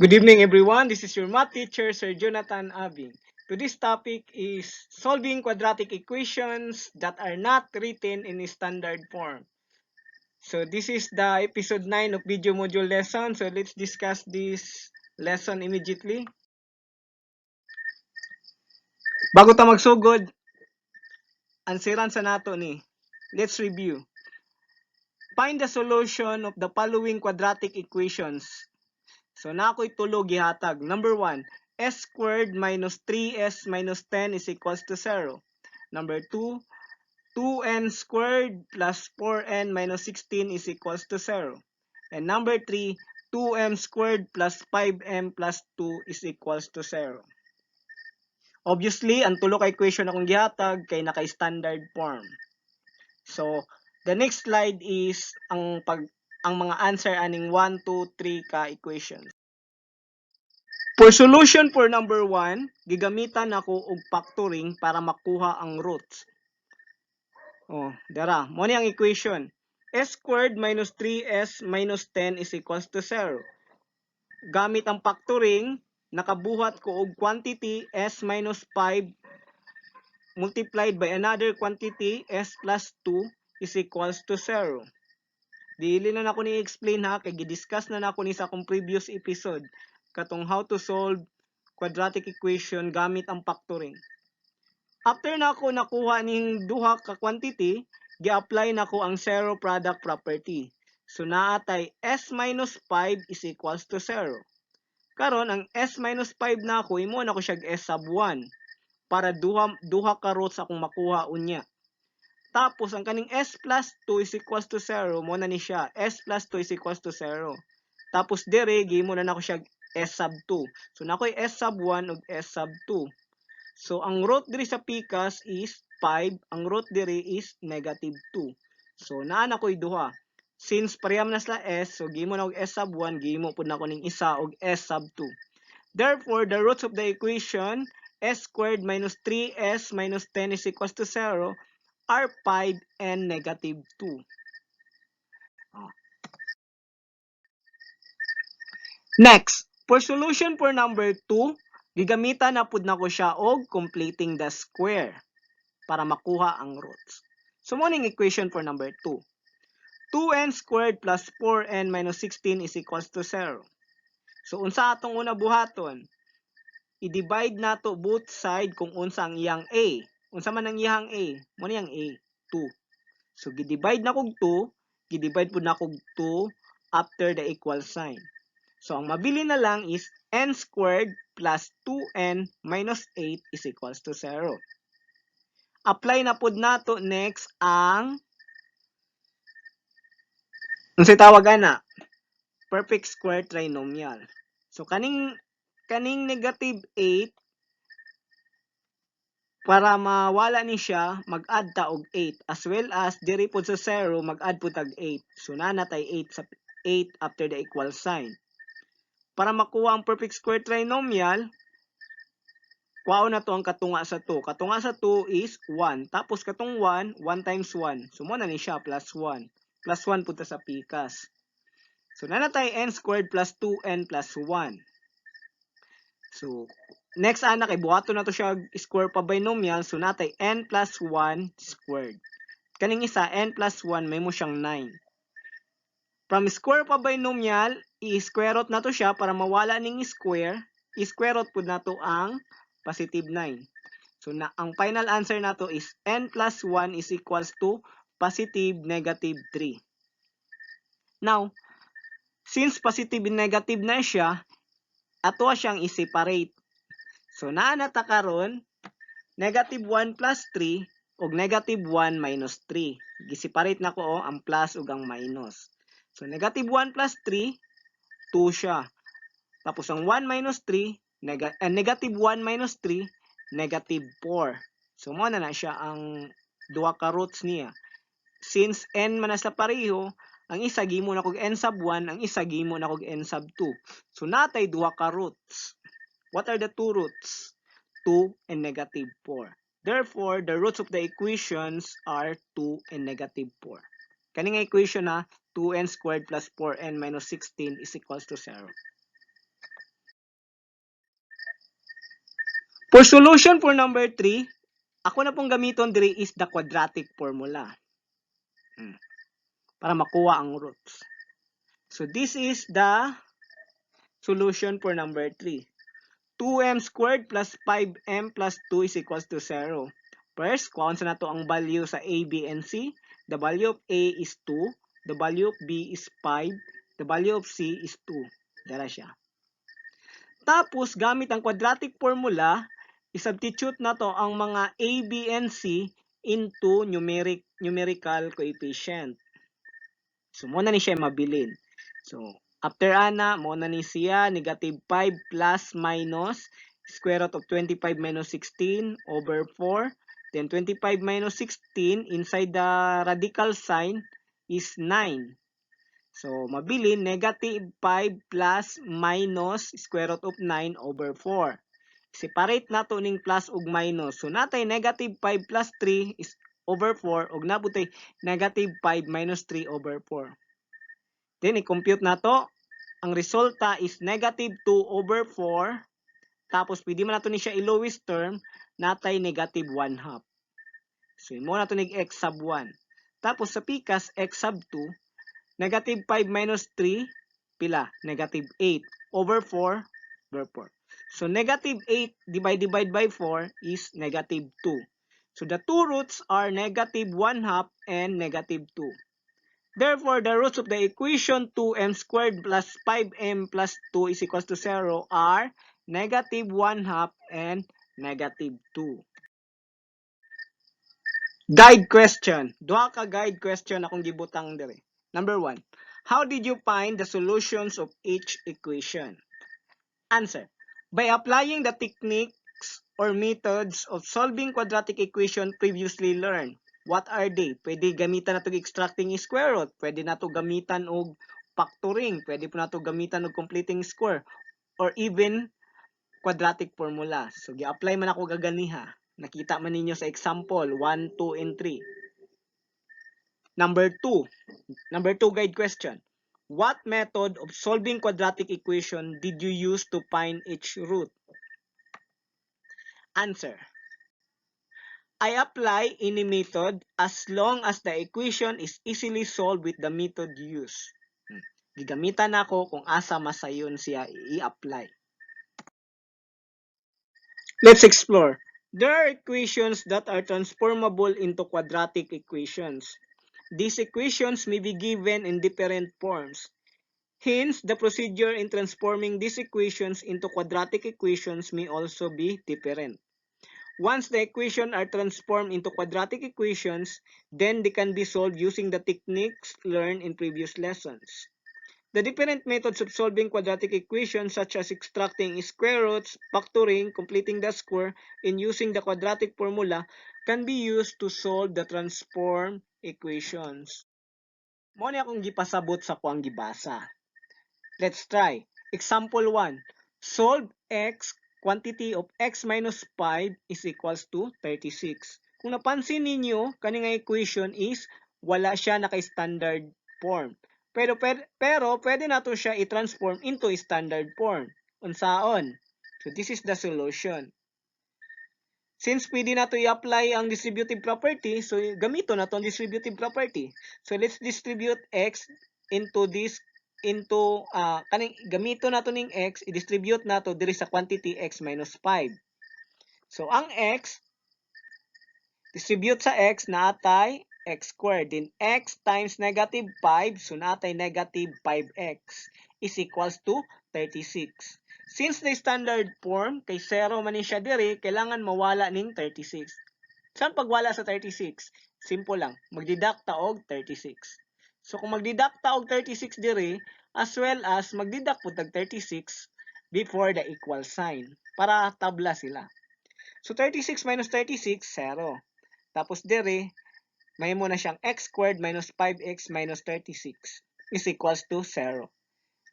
Good evening, everyone. This is your math teacher, Sir Jonathan Abing. Today's topic is solving quadratic equations that are not written in standard form. So this is the episode 9 of video module lesson. So let's discuss this lesson immediately. Bago ta magsugod, ansiran sa nato ni. Let's review. Find the solution of the following quadratic equations. So na ako'y tulo gihatag. Number 1, s squared minus 3s minus 10 is equals to 0. Number 2, 2n squared plus 4n minus 16 is equals to 0. And number 3, 2m squared plus 5m plus 2 is equals to 0. Obviously, ang tulo ka equation akong gihatag kay naka-standard form. So, the next slide is ang mga answer aning 1, 2, 3 ka equations. For solution for number 1, gigamitan ako og factoring para makuha ang roots. Dara, mo ni ang equation. S squared minus 3s minus 10 is equals to 0. Gamit ang factoring, nakabuhat ko og quantity s minus 5 multiplied by another quantity s plus 2 is equals to 0. Dili na nako ni explain ha, kay gidiscuss na nako ni sa akong previous episode katong how to solve quadratic equation gamit ang factoring. After na ako nakuha ning duha ka quantity, gi-apply nako ang zero product property. So naatay s minus 5 is equals to 0. Karon ang s minus 5 na ako, imo na ko siya s sub 1 para duha ka roots akong makuha unya. Tapos ang kaning s plus 2 is equals to 0, mo na ni siya s plus 2 is equals to 0. Tapos dire gimo na nako siya s sub 2. So nakoy s sub 1 ug s sub 2. So ang root diri sa pikas is 5, ang root diri is negative 2. So naa na koy duha. Since pareham na sila s, so gimo na og s sub 1, gimo pud nako ning isa og s sub 2. Therefore, the roots of the equation s squared minus 3s minus 10 is equals to 0 are 5 and negative 2. Next, for solution for number 2, gigamitan na pud nako siya og completing the square para makuha ang roots. So mo ning equation for number 2. 2n squared plus 4n minus 16 is equals to 0. So unsa atong una buhaton? I-divide nato both side kung unsa ang iyang a. Unsa man ang iyang a? Mo ni ang a, 2. So gi-divide na kog 2, gi-divide pud na kog 2 after the equal sign. So ang mabili na lang is n squared plus 2n minus 8 is equals to 0. Apply na pud nato next ang unsay tawag ana? Perfect square trinomial. So kaning negative 8, para mawala ni siya, mag-add ta og 8 as well as diri pud sa 0 mag-add pud tag 8. So nanatay 8 sa 8 after the equal sign. Para makuha ang perfect square trinomial, kuhaon na to ang katunga sa 2. Katunga sa 2 is 1. Tapos katong 1, 1 times 1. So mo na ni siya plus 1. Plus 1 pud ta sa pikas. So nanatay n squared plus 2n plus 1. So next ana kay buhaton na to siya square pa binomial, so natay n plus 1 squared. Kaning isa n plus 1 may mo siyang 9. From square pa binomial, i-square root na to siya para mawala ning square. I-square root pud nato ang positive 9. So ang final answer nato is n plus 1 is equals to positive negative 3. Now, since positive and negative na siya, ato siyang i-separate. So naa na ta karon negative 1 plus 3 ug negative 1 minus 3. Gi-separate na ko ang plus ug ang minus. So negative 1 plus 3, 2 siya. Tapos ang 1 minus 3, negative 1 minus 3, negative 4. So mo na siya ang duha ka roots niya. Since n man na sa pareho, ang isa gimo na kog n sub 1, ang isa gimo na kog n sub 2. So natay duha ka roots. What are the two roots? 2 and negative 4. Therefore, the roots of the equations are 2 and negative 4. Kani nga equation na 2n squared plus 4n minus 16 is equals to 0. For solution for number 3, ako na pong gamiton diri is the quadratic formula. Para makuha ang roots. So this is the solution for number 3. 2m squared plus 5m plus 2 is equals to 0. First, kuhaan sa nato ang value sa a, b, and c. The value of a is 2. The value of b is 5. The value of c is 2. Dara siya. Tapos, gamit ang quadratic formula, isubstitute na to ang mga a, b, and c into numerical coefficient. So, muna ni siya mabilin. So, after ana, muna ni siya, negative 5 plus minus square root of 25 minus 16 over 4. Then, 25 minus 16 inside the radical sign is 9. So, mabilin, negative 5 plus minus square root of 9 over 4. Separate nato ning plus ug minus. So, natay negative 5 plus 3 is over 4 ug nabutay negative 5 minus 3 over 4. Then, i-compute nato. Ang resulta is negative 2 over 4. Tapos, pwede man nato ni siya i-lowest term, natay negative 1 half. So, imo nato nig x sub 1. Tapos, sa pikas, x sub 2, negative 5 minus 3, pila? Negative 8 over 4 over 4. So, negative 8 divide by 4 is negative 2. So, the two roots are negative 1 half and negative 2. Therefore, the roots of the equation 2m squared plus 5m plus 2 is equals to 0 are negative 1 half and negative 2. Guide question. Duha ka guide question akong gibutang dire. Number 1. How did you find the solutions of each equation? Answer. By applying the techniques or methods of solving quadratic equation previously learned. What are they? Pwede gamitan nato extracting square root, pwede nato gamitan og factoring, pwede po nato gamitan og completing square, or even quadratic formula. So, gi-apply man ako gaganiha. Nakita man ninyo sa example 1, 2, and 3. Number 2 guide question. What method of solving quadratic equation did you use to find each root? Answer. I apply any method as long as the equation is easily solved with the method used. Gigamitan ako kung asa masayon siya i-apply. Let's explore. There are equations that are transformable into quadratic equations. These equations may be given in different forms. Hence, the procedure in transforming these equations into quadratic equations may also be different. Once the equations are transformed into quadratic equations, then they can be solved using the techniques learned in previous lessons. The different methods of solving quadratic equations such as extracting square roots, factoring, completing the square, and using the quadratic formula can be used to solve the transformed equations. Mo ni akong gipasabot sa kuang gibasa. Let's try. Example 1. Solve x, quantity of x minus 5 is equals to 36. Kung napansin ninyo, kaning equation is wala siya naka-standard form. Pero pwede nato siya i-transform into standard form. Unsaon? So this is the solution. Since pwede nato i-apply ang distributive property, so gamito nato ang distributive property. So let's distribute x into this kaning gamito nato ning x, i-distribute nato diri sa quantity x minus 5. So ang x distribute sa x naatay x squared, din x times negative 5, so naatay negative 5x is equals to 36. Since the standard form kay 0 man ni siya diri, kailangan mawala ning 36. Saan pagwala sa 36? Simple lang, magdeduct ta og 36. So kung magdeduct ta og 36 diri, as well as magdeduct pud tag 36 before the equal sign para tabla sila. So 36 minus 36, 0. Tapos diri, may mo na siyang x squared minus 5x minus 36 is equals to 0.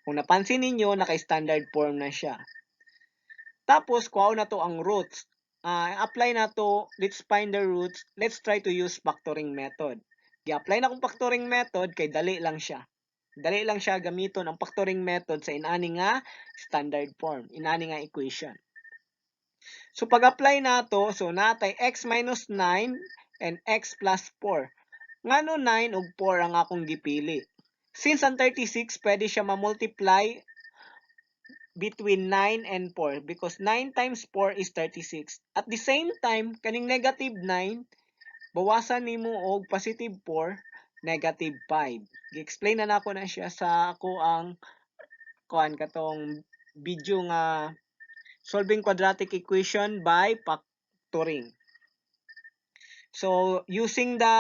Kung napansin ninyo, naka-standard form na siya. Tapos, kuha na to ang roots. Apply na to, let's find the roots. Let's try to use factoring method. I-apply na kong factoring method kay dali lang siya. Dali lang siya gamiton ang factoring method sa inani nga standard form, inani nga equation. So pag-apply nato, so natay x minus 9 and x plus 4. Ngano 9 ug 4 ang akong gipili. Since ang 36 pwede siya ma-multiply between 9 and 4 because 9 times 4 is 36. At the same time, kaning negative 9, bawasan nimo og positive 4, negative 5. Gi-explain na nako na siya sa ako ang katong video nga solving quadratic equation by factoring. So, using the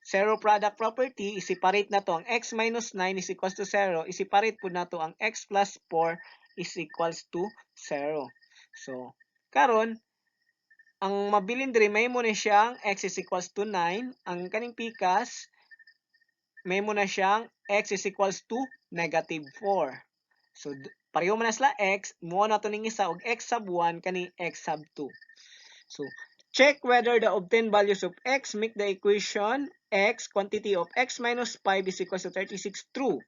zero product property, i-separate na to ang x minus 9 is equals to 0. I-separate po na to ang x plus 4 is equals to 0. So, karon ang mabilin diri may mo na siyang x is equals to 9. Ang kaning pikas, may mo na siyang x is equals to negative 4. So, pareho man na sila x, mo na to ning isa og x sub 1 kani x sub 2. So, check whether the obtained values of x make the equation x quantity of x minus 5 is equals to 36 true.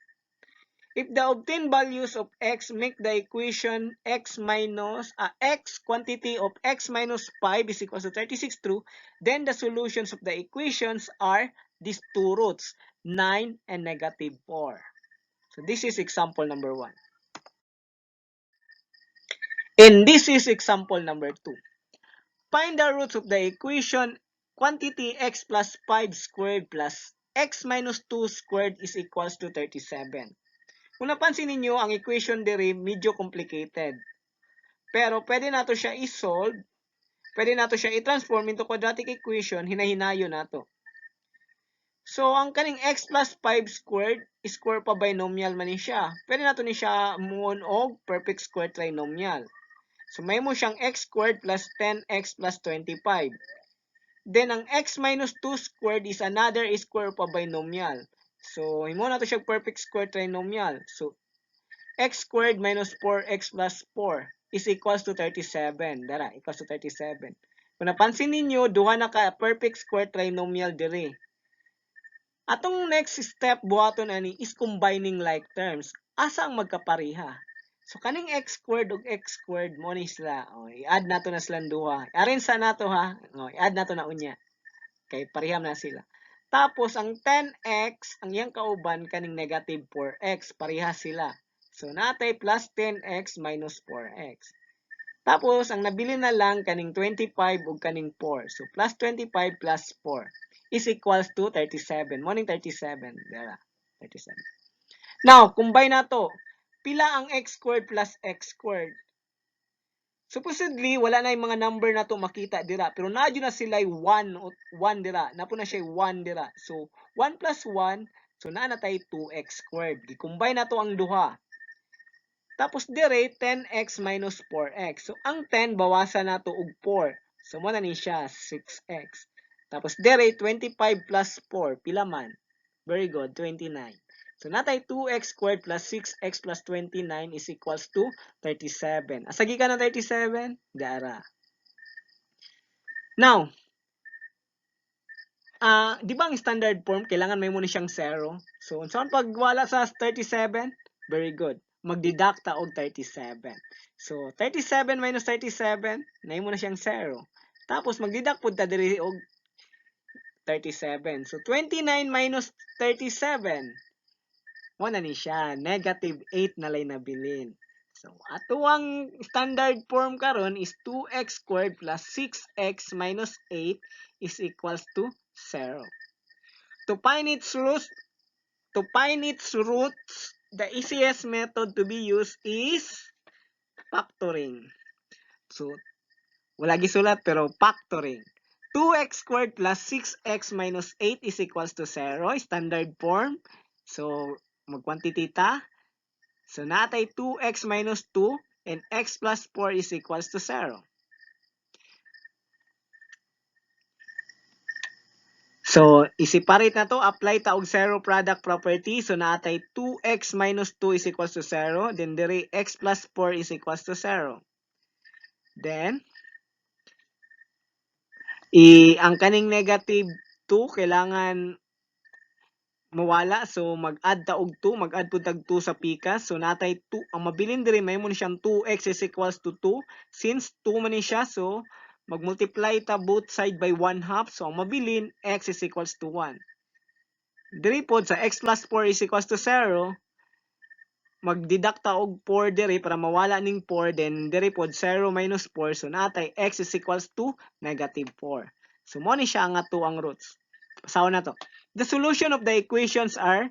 If the obtained values of x make the equation x quantity of x minus 5 is equals to 36 true, then the solutions of the equations are these two roots, 9 and negative 4. So this is example number 1. And this is example number 2. Find the roots of the equation quantity x plus 5 squared plus x minus 2 squared is equals to 37. Kung napansin ninyo, ang equation diri medyo complicated. Pero pwede nato siya i-solve, pwede nato siya i-transform into quadratic equation, hinahinayo nato. So, ang kaning x plus 5 squared, square pa binomial man ni siya. Pwede nato ni siya muon og perfect square trinomial. So, may mo siyang x squared plus 10x plus 25. Then, ang x minus 2 squared is another square pa binomial. So, himo na to siya perfect square trinomial. So, x squared minus 4x plus 4 is equals to 37. Dara, equals to 37. Kung napansin ninyo, duha na ka perfect square trinomial diri. Atong next step buhaton ani is combining like terms. Asa ang magkapariha? So kaning x squared ug x squared mo ni sila. I-add nato na silang duha. I-arrange nato ha. I-add nato na unya. Kay pariham na sila. Tapos ang 10x ang iyang kauban kaning negative 4x, pareha sila. So natay plus 10x minus 4x. Tapos ang nabili na lang kaning 25 ug kaning 4. So plus 25 plus 4 is equals to 37. Mo ning 37, dara. 37. Now, combine nato. Pila ang x squared plus x squared? Supposedly, wala na yung mga number na to makita dira. Pero nadyo na sila 1 dira. Napo na siya 1 dira. So, 1 plus 1, so na tayo 2x squared. I-combine na to ang duha. Tapos dire, 10x minus 4x. So, ang 10, bawasan na to og 4. So, mo na ni siya, 6x. Tapos dire, 25 plus 4. Pila man? Very good, 29. So, natay 2x squared plus 6x plus 29 is equals to 37. Asagi ka na 37? Dara. Now, di ba ang standard form, kailangan may muna siyang 0? So, saan pag wala sa 37? Very good. Magdeduct ta og 37. So, 37 minus 37, na mo na siyang 0. Tapos, magdeduct po ta diri og 37. So, 29 minus 37. Mo na ni siya, negative 8 na lay nabilin. So, ato ang standard form karon is 2x squared plus 6x minus 8 is equals to 0. To find its roots, the easiest method to be used is factoring. So, wala gisulat pero factoring. 2x squared plus 6x minus 8 is equals to 0. Standard form. So, mag-quantity ta. So, natay 2x minus 2 and x plus 4 is equals to 0. So, i-separate na to. Apply ta og zero product property. So, natay 2x minus 2 is equals to 0. Then, dire x plus 4 is equals to 0. Then, ang kaning negative 2, kailangan mawala. So mag-add ta og 2, mag-add pud tag 2 sa pikas. So natay 2, ang mabilin diri may mo ni siyang 2x is equals to 2. Since 2 man ni siya, so mag-multiply ta both side by 1/2. So ang mabilin x is equals to 1. Diri pod sa x plus 4 is equals to 0, magdeduct ta og 4 diri para mawala ning 4, then diri pod 0 minus 4, so natay x is equals to negative 4. So mo ni siya nga 2 ang roots. Pasaw na to. The solution of the equations are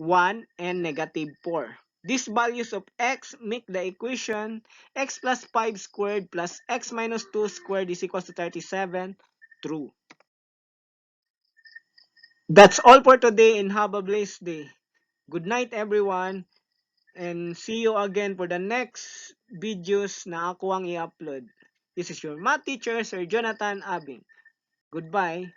1 and negative 4. These values of x make the equation x plus 5 squared plus x minus 2 squared is equals to 37 true. That's all for today and have a blessed day. Good night everyone. And see you again for the next videos na ako ang i-upload. This is your math teacher, Sir Jonathan Abing. Goodbye.